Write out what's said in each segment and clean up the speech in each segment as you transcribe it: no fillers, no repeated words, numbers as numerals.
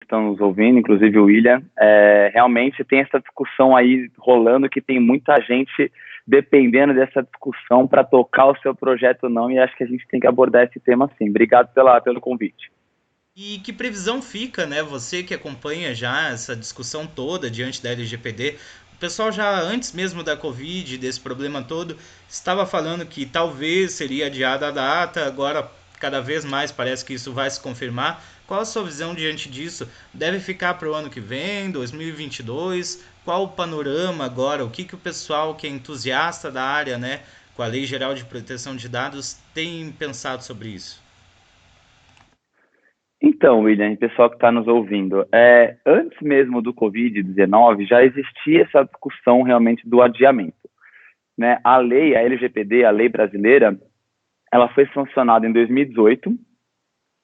estão nos ouvindo, inclusive o William. Realmente tem essa discussão aí rolando que tem muita gente dependendo dessa discussão para tocar o seu projeto ou não, e acho que a gente tem que abordar esse tema sim. Obrigado pelo convite. E que previsão fica, né? Você que acompanha já essa discussão toda diante da LGPD, o pessoal já antes mesmo da Covid, desse problema todo, estava falando que talvez seria adiada a data, agora cada vez mais parece que isso vai se confirmar. Qual a sua visão diante disso? Deve ficar para o ano que vem, 2022? Qual o panorama agora? O que, que o pessoal que é entusiasta da área, né, com a Lei Geral de Proteção de Dados, tem pensado sobre isso? Então, William, e pessoal que está nos ouvindo, antes mesmo do Covid-19 já existia essa discussão realmente do adiamento, né? A lei, a LGPD, a lei brasileira, ela foi sancionada em 2018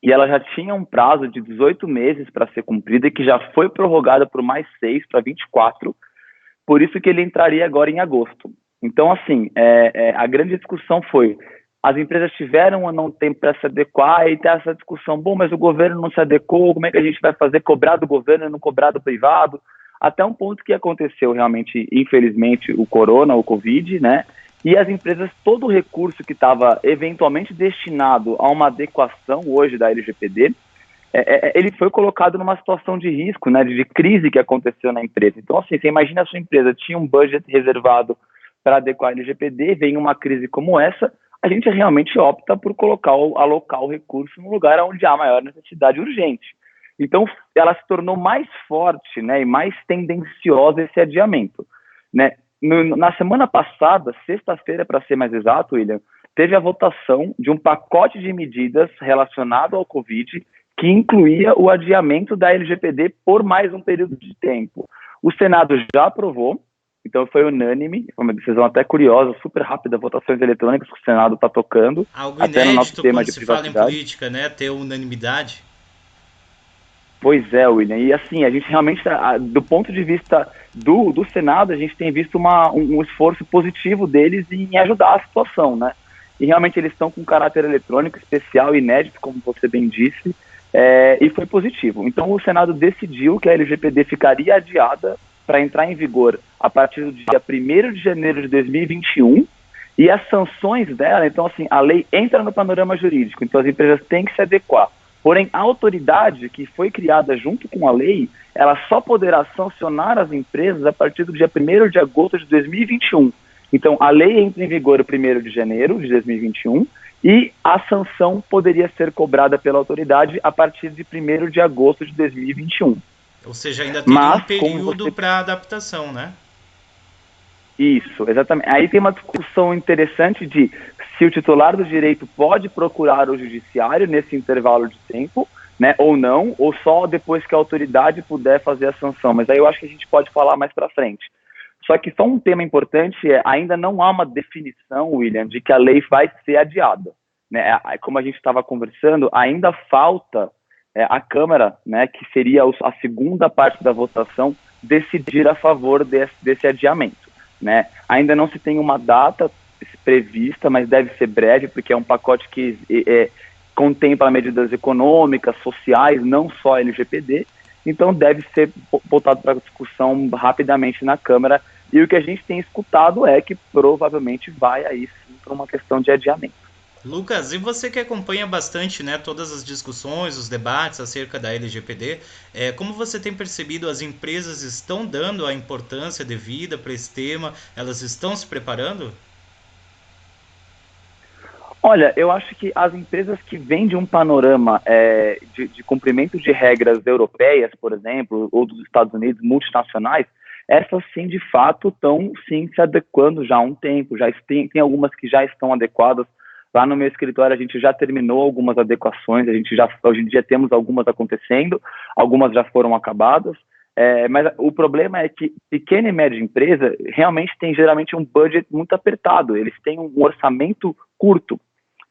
e ela já tinha um prazo de 18 meses para ser cumprida e que já foi prorrogada por mais 6 para 24, por isso que ele entraria agora em agosto. Então, assim, a grande discussão foi, as empresas tiveram ou não tempo para se adequar, e tem essa discussão, bom, mas o governo não se adequou, como é que a gente vai fazer, cobrar do governo e não cobrar do privado? Até um ponto que aconteceu realmente, infelizmente, o corona, o Covid, né? E as empresas, todo o recurso que estava eventualmente destinado a uma adequação hoje da LGPD, ele foi colocado numa situação de risco, né, de crise que aconteceu na empresa. Então, assim, você imagina a sua empresa tinha um budget reservado para adequar a LGPD, vem uma crise como essa, a gente realmente opta por alocar o recurso no lugar onde há maior necessidade urgente. Então, ela se tornou mais forte, né, e mais tendenciosa esse adiamento, né? Na semana passada, sexta-feira, para ser mais exato, William, teve a votação de um pacote de medidas relacionado ao Covid que incluía o adiamento da LGPD por mais um período de tempo. O Senado já aprovou, então foi unânime, foi uma decisão até curiosa, super rápida, votações eletrônicas que o Senado está tocando, Algo até no nosso inédito tema quando de se fala em privacidade. política, né? Ter unanimidade. Pois é, William. E assim, a gente realmente, do ponto de vista do Senado, a gente tem visto um esforço positivo deles em ajudar a situação, né? E realmente eles estão com caráter eletrônico especial, inédito, como você bem disse, e foi positivo. Então o Senado decidiu que a LGPD ficaria adiada para entrar em vigor a partir do dia 1º de janeiro de 2021, e as sanções dela, então assim, a lei entra no panorama jurídico, então as empresas têm que se adequar. Porém, a autoridade que foi criada junto com a lei, ela só poderá sancionar as empresas a partir do dia 1º de agosto de 2021. Então, a lei entra em vigor 1º de janeiro de 2021 e a sanção poderia ser cobrada pela autoridade a partir de 1º de agosto de 2021. Ou seja, ainda teria um Mas, como período você para adaptação, né? Isso, exatamente. Aí tem uma discussão interessante de se o titular do direito pode procurar o judiciário nesse intervalo de tempo, né, ou não, ou só depois que a autoridade puder fazer a sanção. Mas aí eu acho que a gente pode falar mais para frente. Só que só um tema importante ainda não há uma definição, William, de que a lei vai ser adiada. Né? Como a gente estava conversando, ainda falta a Câmara, né, que seria a segunda parte da votação, decidir a favor desse adiamento. Né? Ainda não se tem uma data prevista, mas deve ser breve, porque é um pacote que contempla medidas econômicas, sociais, não só LGPD, então deve ser voltado para discussão rapidamente na Câmara, e o que a gente tem escutado é que provavelmente vai aí sim para uma questão de adiamento. Lucas, e você que acompanha bastante, né, todas as discussões, os debates acerca da LGPD, como você tem percebido, as empresas estão dando a importância devida para esse tema? Elas estão se preparando? Olha, eu acho que as empresas que vêm de um panorama de cumprimento de regras europeias, por exemplo, ou dos Estados Unidos, multinacionais, essas sim, de fato, estão sim se adequando já há um tempo. Tem algumas que já estão adequadas. Lá no meu escritório a gente já terminou algumas adequações, hoje em dia temos algumas acontecendo, algumas já foram acabadas. Mas o problema é que pequena e média empresa realmente tem geralmente um budget muito apertado, eles têm um orçamento curto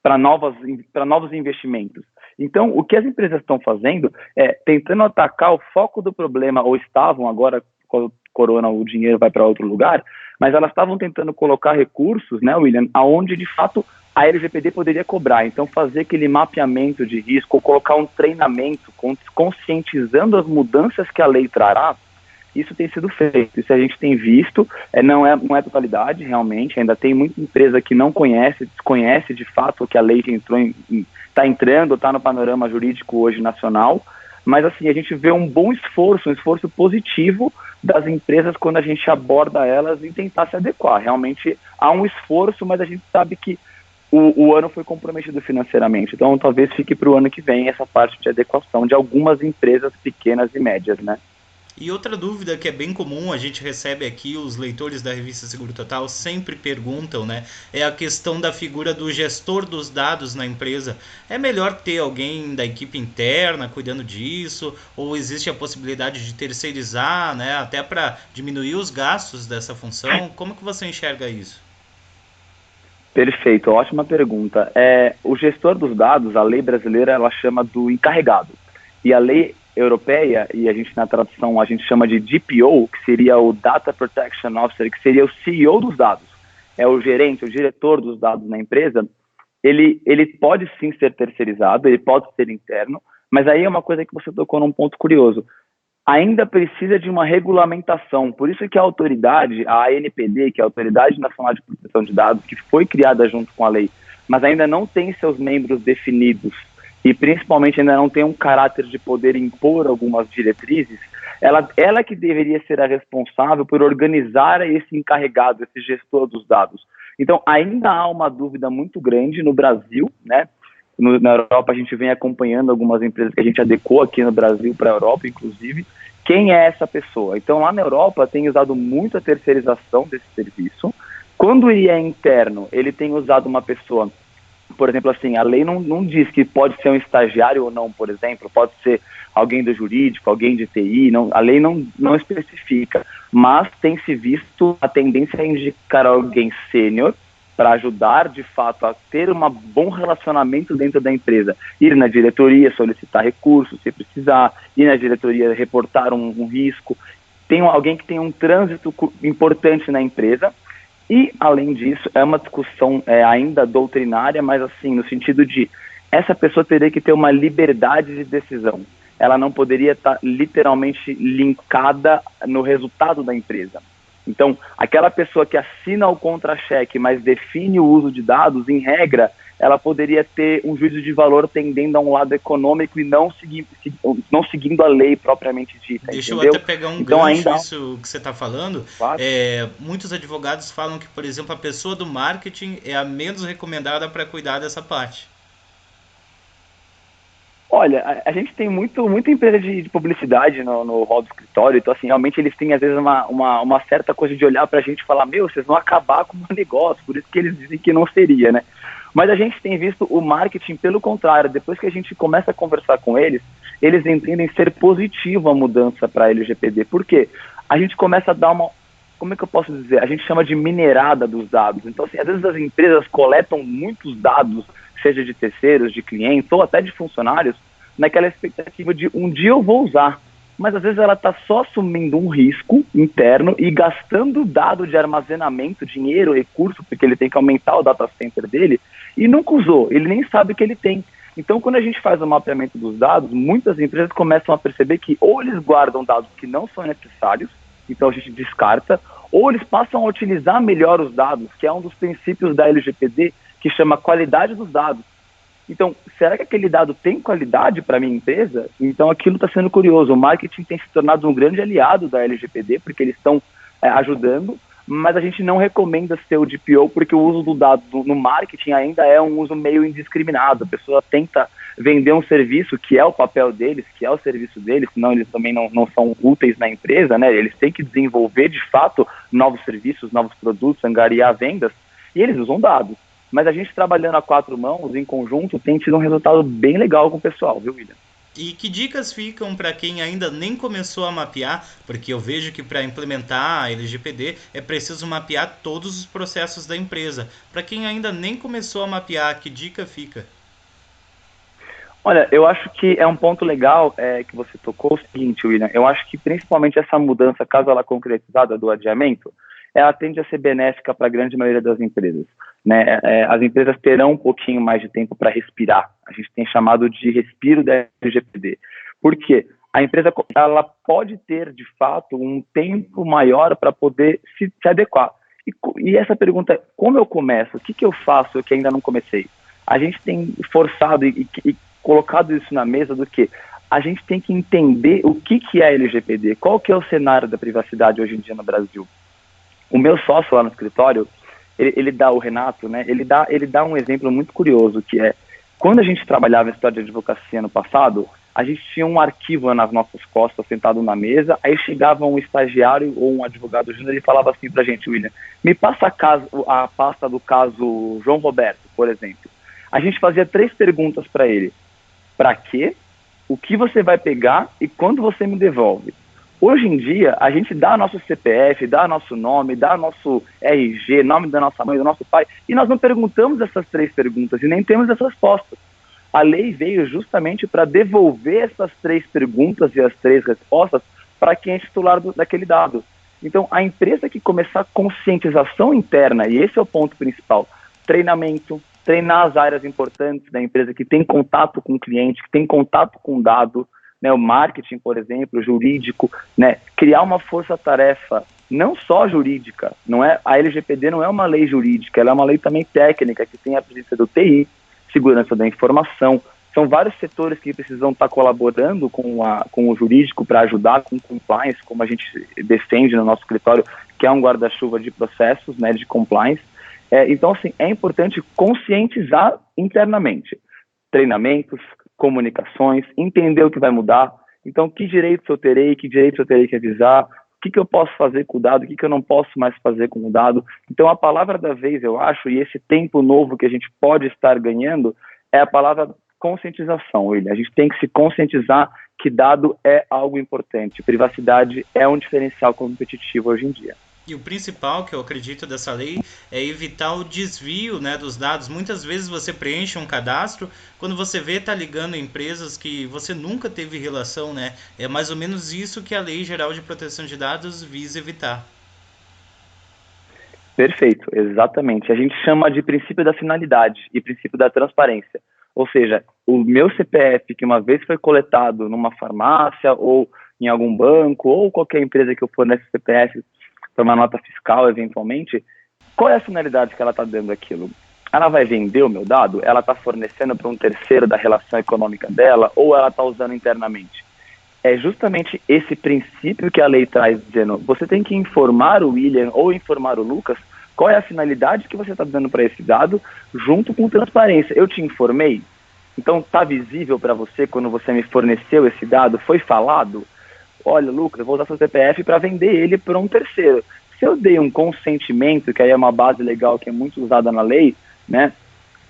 para novos investimentos. Então, o que as empresas estão fazendo é tentando atacar o foco do problema, ou estavam agora, com o corona, o dinheiro vai para outro lugar, mas elas estavam tentando colocar recursos, né, William, aonde de fato a LGPD poderia cobrar. Então, fazer aquele mapeamento de risco, ou colocar um treinamento conscientizando as mudanças que a lei trará, isso tem sido feito. Isso a gente tem visto, não é totalidade, realmente. Ainda tem muita empresa que não conhece, desconhece de fato que a lei está entrando, está no panorama jurídico hoje nacional. Mas, assim, a gente vê um bom esforço, um esforço positivo das empresas quando a gente aborda elas em tentar se adequar. Realmente há um esforço, mas a gente sabe que o ano foi comprometido financeiramente. Então, talvez fique para o ano que vem essa parte de adequação de algumas empresas pequenas e médias, né? E outra dúvida que é bem comum, a gente recebe aqui, os leitores da revista Seguro Total sempre perguntam, né? É a questão da figura do gestor dos dados na empresa. É melhor ter alguém da equipe interna cuidando disso? Ou existe a possibilidade de terceirizar, né? Até para diminuir os gastos dessa função? Como que você enxerga isso? Perfeito, ótima pergunta. O gestor dos dados, a lei brasileira, ela chama do encarregado. E a lei europeia, e a gente na tradução a gente chama de DPO, que seria o Data Protection Officer, que seria o CEO dos dados. É o gerente, o diretor dos dados na empresa. Ele pode sim ser terceirizado, ele pode ser interno, mas aí é uma coisa que você tocou num ponto curioso. Ainda precisa de uma regulamentação. Por isso que a autoridade, a ANPD, que é a Autoridade Nacional de Proteção de Dados, que foi criada junto com a lei, mas ainda não tem seus membros definidos e principalmente ainda não tem um caráter de poder impor algumas diretrizes, ela que deveria ser a responsável por organizar esse encarregado, esse gestor dos dados. Então, ainda há uma dúvida muito grande no Brasil, né? Na Europa a gente vem acompanhando algumas empresas que a gente adequou aqui no Brasil para a Europa, inclusive. Quem é essa pessoa? Então, lá na Europa tem usado muito a terceirização desse serviço. Quando ele é interno, ele tem usado uma pessoa, por exemplo, assim, a lei não diz que pode ser um estagiário ou não, por exemplo, pode ser alguém do jurídico, alguém de TI, a lei não especifica, mas tem se visto a tendência a indicar alguém sênior para ajudar, de fato, a ter um bom relacionamento dentro da empresa. Ir na diretoria, solicitar recursos, se precisar, ir na diretoria, reportar um risco. Tem alguém que tem um trânsito importante na empresa. E, além disso, é uma discussão ainda doutrinária, mas assim, no sentido de essa pessoa teria que ter uma liberdade de decisão. Ela não poderia estar literalmente linkada no resultado da empresa. Então, aquela pessoa que assina o contra-cheque, mas define o uso de dados, em regra, ela poderia ter um juízo de valor tendendo a um lado econômico e não seguindo a lei propriamente dita. Deixa entendeu? eu até pegar um então, gancho isso que você está falando. Claro. Muitos advogados falam que, por exemplo, a pessoa do marketing é a menos recomendada para cuidar dessa parte. Olha, a gente tem muita empresa de publicidade no hall do escritório, então assim, realmente eles têm às vezes uma certa coisa de olhar pra gente e falar, vocês vão acabar com o negócio, por isso que eles dizem que não seria, né? Mas a gente tem visto o marketing pelo contrário, depois que a gente começa a conversar com eles entendem ser positivo a mudança para a LGPD, porque a gente começa a dar como é que eu posso dizer? A gente chama de minerada dos dados. Então, assim, às vezes as empresas coletam muitos dados, seja de terceiros, de clientes ou até de funcionários, naquela expectativa de um dia eu vou usar. Mas às vezes ela está só assumindo um risco interno e gastando dado de armazenamento, dinheiro, recurso, porque ele tem que aumentar o data center dele, e nunca usou, ele nem sabe que ele tem. Então, quando a gente faz o mapeamento dos dados, muitas empresas começam a perceber que ou eles guardam dados que não são necessários, então a gente descarta, ou eles passam a utilizar melhor os dados, que é um dos princípios da LGPD, que chama qualidade dos dados. Então, será que aquele dado tem qualidade para a minha empresa? Então, aquilo está sendo curioso. O marketing tem se tornado um grande aliado da LGPD, porque eles estão ajudando, mas a gente não recomenda ser o DPO, porque o uso do dado no marketing ainda é um uso meio indiscriminado. A pessoa tenta vender um serviço que é o papel deles, que é o serviço deles, senão eles também não são úteis na empresa, né? Eles têm que desenvolver, de fato, novos serviços, novos produtos, angariar vendas, e eles usam dados. Mas a gente trabalhando a quatro mãos, em conjunto, tem tido um resultado bem legal com o pessoal, viu, William? E que dicas ficam para quem ainda nem começou a mapear? Porque eu vejo que para implementar a LGPD é preciso mapear todos os processos da empresa. Para quem ainda nem começou a mapear, que dica fica? Olha, eu acho que é um ponto legal que você tocou o seguinte, William. Eu acho que principalmente essa mudança, caso ela concretizada do adiamento, ela tende a ser benéfica para a grande maioria das empresas, né? As empresas terão um pouquinho mais de tempo para respirar. A gente tem chamado de respiro da LGPD. Por quê? A empresa ela pode ter, de fato, um tempo maior para poder se adequar. E essa pergunta, como eu começo? O que eu faço que ainda não comecei? A gente tem forçado e colocado isso na mesa do que a gente tem que entender o que é a LGPD, qual que é o cenário da privacidade hoje em dia no Brasil. O meu sócio lá no escritório, ele dá, o Renato, né, ele dá um exemplo muito curioso, que é, quando a gente trabalhava em história de advocacia no passado, a gente tinha um arquivo nas nossas costas, sentado na mesa, aí chegava um estagiário ou um advogado júnior e falava assim pra gente, William, me passa a pasta do caso João Roberto, por exemplo. A gente fazia 3 perguntas para ele. Para quê? O que você vai pegar e quando você me devolve? Hoje em dia, a gente dá nosso CPF, dá nosso nome, dá nosso RG, nome da nossa mãe, do nosso pai, e nós não perguntamos essas 3 perguntas e nem temos essas respostas. A lei veio justamente para devolver essas 3 perguntas e as 3 respostas para quem é titular daquele dado. Então, a empresa que começar a conscientização interna, e esse é o ponto principal, treinamento, treinar as áreas importantes da empresa que tem contato com o cliente, que tem contato com o dado, né, o marketing, por exemplo, o jurídico, né, criar uma força-tarefa não só jurídica, não é, a LGPD não é uma lei jurídica, ela é uma lei também técnica, que tem a presença do TI, segurança da informação, são vários setores que precisam estar colaborando com o jurídico para ajudar com compliance, como a gente defende no nosso escritório, que é um guarda-chuva de processos, né, de compliance. Então, assim, é importante conscientizar internamente. Treinamentos, comunicações, entender o que vai mudar. Então, que direitos eu terei, que direitos eu terei que avisar, o que eu posso fazer com o dado, o que eu não posso mais fazer com o dado. Então, a palavra da vez, eu acho, e esse tempo novo que a gente pode estar ganhando, é a palavra conscientização, William. A gente tem que se conscientizar que dado é algo importante. Privacidade é um diferencial competitivo hoje em dia. E o principal que eu acredito dessa lei é evitar o desvio, né, dos dados. Muitas vezes você preenche um cadastro, quando você vê tá ligando empresas que você nunca teve relação, né? É mais ou menos isso que a Lei Geral de Proteção de Dados visa evitar. Perfeito, exatamente. A gente chama de princípio da finalidade e princípio da transparência. Ou seja, o meu CPF, que uma vez foi coletado numa farmácia ou em algum banco ou qualquer empresa que eu forneça CPF para uma nota fiscal, eventualmente, qual é a finalidade que ela está dando aquilo? Ela vai vender o meu dado? Ela está fornecendo para um terceiro da relação econômica dela? Ou ela está usando internamente? É justamente esse princípio que a lei traz, dizendo, você tem que informar o William ou informar o Lucas qual é a finalidade que você está dando para esse dado, junto com transparência. Eu te informei? Então, está visível para você quando você me forneceu esse dado? Foi falado? Olha, Lucas, eu vou usar seu CPF para vender ele para um terceiro. Se eu dei um consentimento, que aí é uma base legal que é muito usada na lei, né,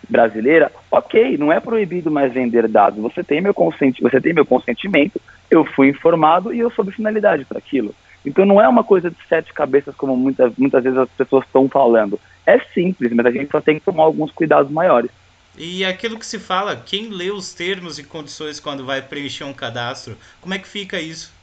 brasileira, ok, não é proibido mais vender dados. Você tem meu consentimento, eu fui informado e eu soube finalidade para aquilo. Então não é uma coisa de 7 cabeças como muitas vezes as pessoas estão falando. É simples, mas a gente só tem que tomar alguns cuidados maiores. E aquilo que se fala, quem lê os termos e condições quando vai preencher um cadastro, como é que fica isso?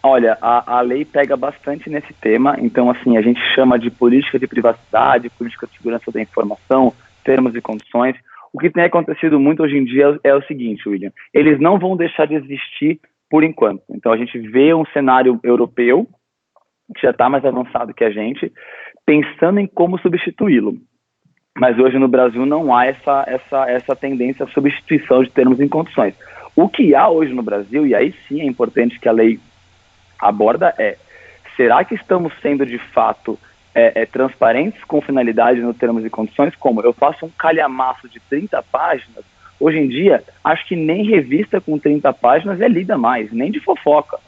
Olha, a lei pega bastante nesse tema, então assim, a gente chama de política de privacidade, política de segurança da informação, termos e condições. O que tem acontecido muito hoje em dia é o seguinte, William, eles não vão deixar de existir por enquanto. Então a gente vê um cenário europeu, que já está mais avançado que a gente, pensando em como substituí-lo. Mas hoje no Brasil não há essa tendência à substituição de termos e condições. O que há hoje no Brasil, e aí sim é importante que a lei aborda será que estamos sendo de fato transparentes com finalidade no termos e condições? Como eu faço um calhamaço de 30 páginas, hoje em dia, acho que nem revista com 30 páginas é lida mais, nem de fofoca.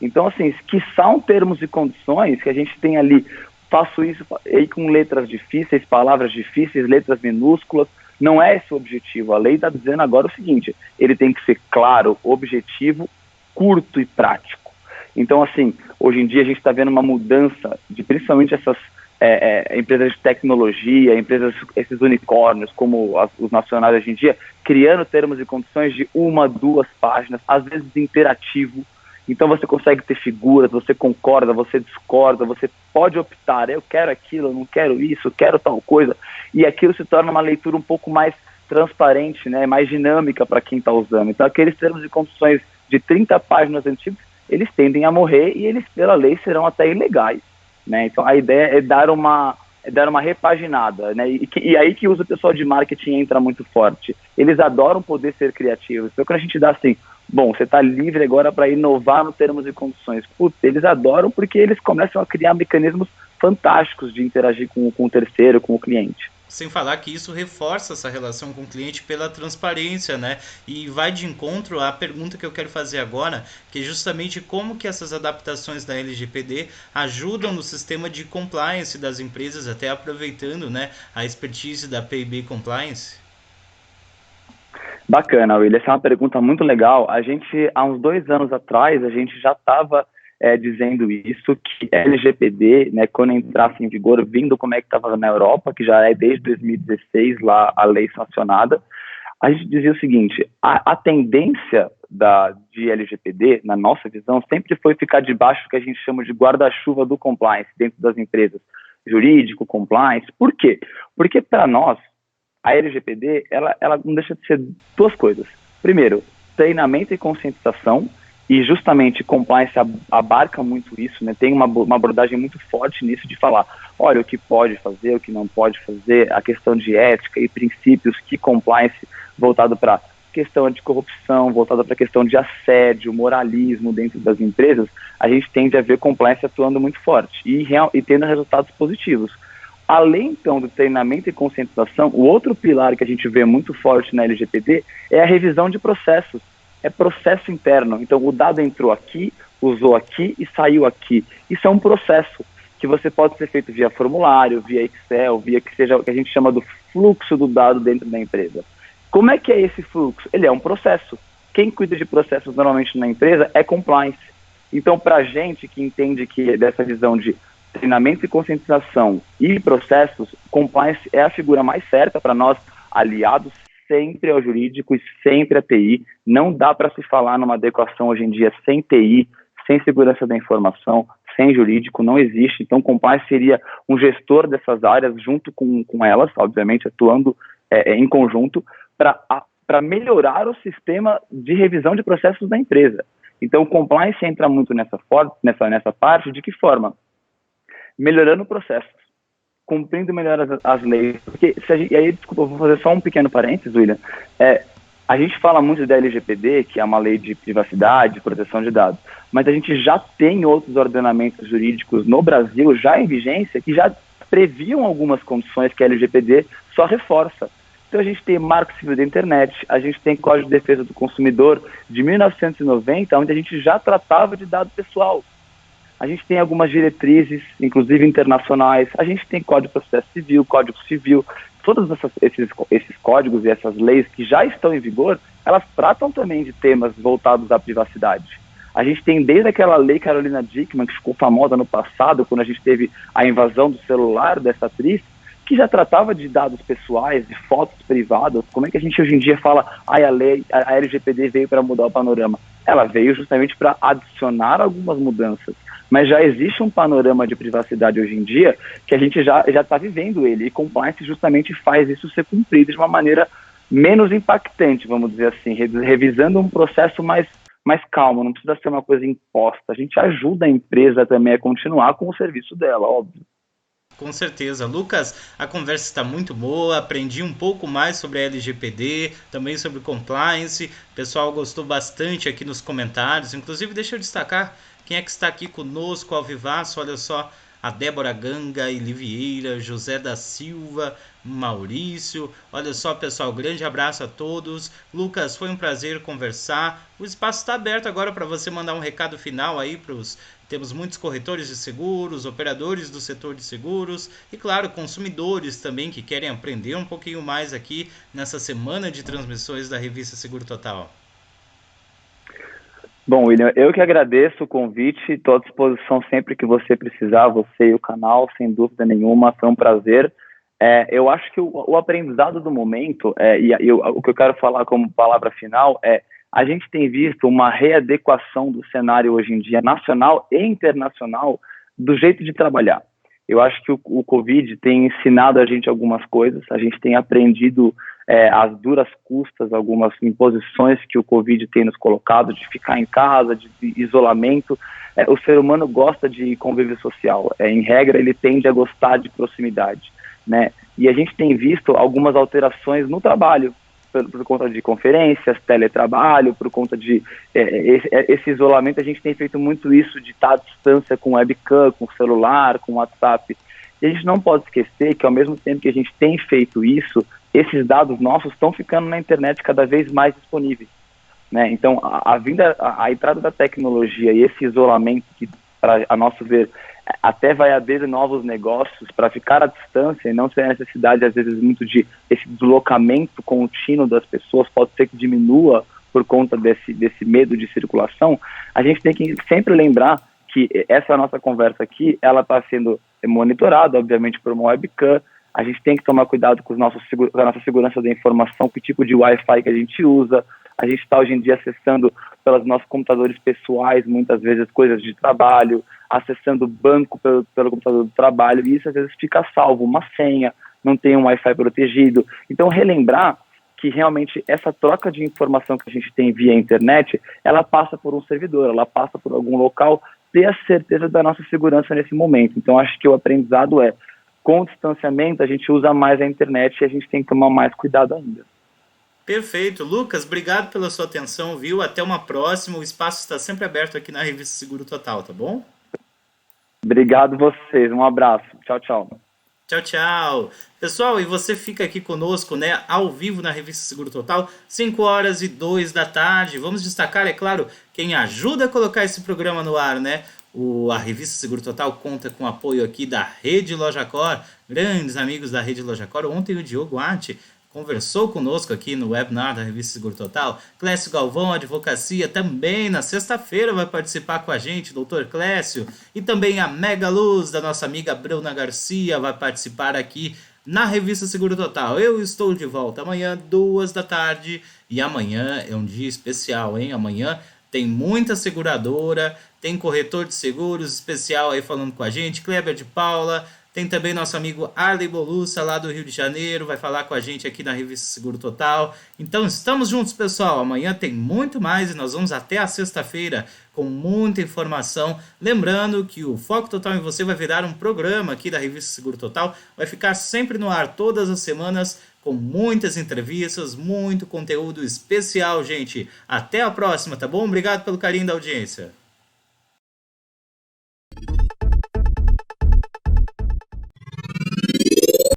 Então, assim, que são termos e condições que a gente tem ali, faço isso aí com letras difíceis, palavras difíceis, letras minúsculas, não é esse o objetivo. A lei está dizendo agora o seguinte, ele tem que ser claro, objetivo, curto e prático. Então, assim, hoje em dia a gente está vendo uma mudança de principalmente essas empresas de tecnologia, esses unicórnios, como os nacionais hoje em dia, criando termos e condições de 1, 2 páginas, às vezes imperativo. Então você consegue ter figuras, você concorda, você discorda, você pode optar, eu quero aquilo, eu não quero isso, eu quero tal coisa, e aquilo se torna uma leitura um pouco mais transparente, né, mais dinâmica para quem está usando. Então aqueles termos e condições de 30 páginas antigos, eles tendem a morrer e eles, pela lei, serão até ilegais, né? Então a ideia é dar uma repaginada, né? E aí que o pessoal de marketing entra muito forte. Eles adoram poder ser criativos. Então quando a gente dá assim, bom, você está livre agora para inovar nos termos e condições. Putz, eles adoram porque eles começam a criar mecanismos fantásticos de interagir com o terceiro, com o cliente. Sem falar que isso reforça essa relação com o cliente pela transparência, né? E vai de encontro à pergunta que eu quero fazer agora, que é justamente como que essas adaptações da LGPD ajudam no sistema de compliance das empresas, até aproveitando, né, a expertise da PIB Compliance. Bacana, Will. Essa é uma pergunta muito legal. A gente, há uns 2 anos atrás, a gente já estava dizendo isso, que LGPD, né, quando entrasse em vigor, vindo como é que estava na Europa, que já é desde 2016 lá a lei sancionada, a gente dizia o seguinte, a tendência de LGPD, na nossa visão, sempre foi ficar debaixo do que a gente chama de guarda-chuva do compliance dentro das empresas, jurídico, compliance. Por quê? Porque para nós, a LGPD, ela não deixa de ser duas coisas. Primeiro, treinamento e conscientização, e justamente compliance abarca muito isso, né? Tem uma abordagem muito forte nisso de falar, olha, o que pode fazer, o que não pode fazer, a questão de ética e princípios que compliance voltado para questão de corrupção, voltada para a questão de assédio, moralismo dentro das empresas, a gente tende a ver compliance atuando muito forte e tendo resultados positivos. Além, então, do treinamento e conscientização, o outro pilar que a gente vê muito forte na LGPD é a revisão de processos. É processo interno. Então, o dado entrou aqui, usou aqui e saiu aqui. Isso é um processo que você pode ser feito via formulário, via Excel, via que seja o que a gente chama do fluxo do dado dentro da empresa. Como é que é esse fluxo? Ele é um processo. Quem cuida de processos normalmente na empresa é compliance. Então, para a gente que entende que dessa visão de treinamento e conscientização e processos, compliance é a figura mais certa para nós, aliados sempre ao jurídico e sempre à TI. Não dá para se falar numa adequação hoje em dia sem TI, sem segurança da informação, sem jurídico, não existe. Então, compliance seria um gestor dessas áreas junto com elas, obviamente, atuando em conjunto para melhorar o sistema de revisão de processos da empresa. Então, compliance entra muito nessa parte. De que forma? Melhorando processos, cumprindo melhor as leis. Porque, e aí, desculpa, eu vou fazer só um pequeno parênteses, William. A gente fala muito da LGPD, que é uma lei de privacidade, proteção de dados, mas a gente já tem outros ordenamentos jurídicos no Brasil, já em vigência, que já previam algumas condições que a LGPD só reforça. Então a gente tem Marco Civil da Internet, a gente tem Código de Defesa do Consumidor de 1990, onde a gente já tratava de dado pessoal. A gente tem algumas diretrizes, inclusive internacionais, a gente tem Código de Processo Civil, Código Civil, todos esses códigos e essas leis que já estão em vigor, elas tratam também de temas voltados à privacidade. A gente tem desde aquela lei Carolina Dickmann, que ficou famosa no passado, quando a gente teve a invasão do celular dessa atriz, que já tratava de dados pessoais, de fotos privadas. Como é que a gente hoje em dia fala, a LGPD veio para mudar o panorama? Ela veio justamente para adicionar algumas mudanças. Mas já existe um panorama de privacidade hoje em dia que a gente já está vivendo ele, e compliance justamente faz isso ser cumprido de uma maneira menos impactante, vamos dizer assim, revisando um processo mais calmo, não precisa ser uma coisa imposta. A gente ajuda a empresa também a continuar com o serviço dela, óbvio. Com certeza. Lucas, a conversa está muito boa, aprendi um pouco mais sobre a LGPD, também sobre compliance, o pessoal gostou bastante aqui nos comentários, inclusive deixa eu destacar quem é que está aqui conosco ao vivaço, olha só, a Débora Ganga, Elivieira, José da Silva, Maurício, olha só pessoal, grande abraço a todos. Lucas, foi um prazer conversar, o espaço está aberto agora para você mandar um recado final aí para os... Temos muitos corretores de seguros, operadores do setor de seguros e, claro, consumidores também que querem aprender um pouquinho mais aqui nessa semana de transmissões da revista Seguro Total. Bom, William, eu que agradeço o convite, estou à disposição sempre que você precisar, você e o canal, sem dúvida nenhuma, foi um prazer. Eu acho que o aprendizado do momento, o que eu quero falar como palavra final é a gente tem visto uma readequação do cenário hoje em dia, nacional e internacional, do jeito de trabalhar. Eu acho que o Covid tem ensinado a gente algumas coisas, a gente tem aprendido às duras custas algumas imposições que o Covid tem nos colocado, de ficar em casa, de isolamento. O ser humano gosta de convívio social, em regra ele tende a gostar de proximidade, né? E a gente tem visto algumas alterações no trabalho, por conta de conferências, teletrabalho, por conta de esse isolamento. A gente tem feito muito isso de estar à distância com webcam, com celular, com WhatsApp. E a gente não pode esquecer que, ao mesmo tempo que a gente tem feito isso, esses dados nossos estão ficando na internet cada vez mais disponíveis, né? Então, a entrada da tecnologia e esse isolamento que, a nosso ver, até vai abrir novos negócios para ficar à distância e não ter a necessidade, às vezes, muito de esse deslocamento contínuo das pessoas, pode ser que diminua por conta desse medo de circulação. A gente tem que sempre lembrar que essa nossa conversa aqui, ela está sendo monitorada, obviamente, por uma webcam. A gente tem que tomar cuidado com a nossa segurança da informação, que tipo de Wi-Fi que a gente usa. A gente está hoje em dia acessando pelos nossos computadores pessoais, muitas vezes coisas de trabalho, acessando o banco pelo computador do trabalho, e isso às vezes fica salvo, uma senha, não tem um Wi-Fi protegido. Então, relembrar que realmente essa troca de informação que a gente tem via internet, ela passa por um servidor, ela passa por algum local, ter a certeza da nossa segurança nesse momento. Então, acho que o aprendizado com o distanciamento, a gente usa mais a internet e a gente tem que tomar mais cuidado ainda. Perfeito. Lucas, obrigado pela sua atenção, viu? Até uma próxima. O espaço está sempre aberto aqui na Revista Seguro Total, tá bom? Obrigado vocês. Um abraço. Tchau, tchau. Tchau, tchau. Pessoal, e você fica aqui conosco, né, ao vivo na Revista Seguro Total, 5h02 da tarde. Vamos destacar, é claro, quem ajuda a colocar esse programa no ar, né? A Revista Seguro Total conta com o apoio aqui da Rede Lojacor, grandes amigos da Rede Lojacor. Ontem o Diogo Arte conversou conosco aqui no webinar da Revista Seguro Total. Clécio Galvão, Advocacia, também na sexta-feira vai participar com a gente, doutor Clécio. E também a Mega Luz, da nossa amiga Bruna Garcia, vai participar aqui na Revista Seguro Total. Eu estou de volta amanhã, 2 da tarde. E amanhã é um dia especial, hein? Amanhã tem muita seguradora, tem corretor de seguros especial aí falando com a gente, Kleber de Paula. Tem também nosso amigo Arley Bolussa, lá do Rio de Janeiro, vai falar com a gente aqui na Revista Seguro Total. Então, estamos juntos, pessoal. Amanhã tem muito mais e nós vamos até a sexta-feira com muita informação. Lembrando que o Foco Total em Você vai virar um programa aqui da Revista Seguro Total. Vai ficar sempre no ar todas as semanas com muitas entrevistas, muito conteúdo especial, gente. Até a próxima, tá bom? Obrigado pelo carinho da audiência.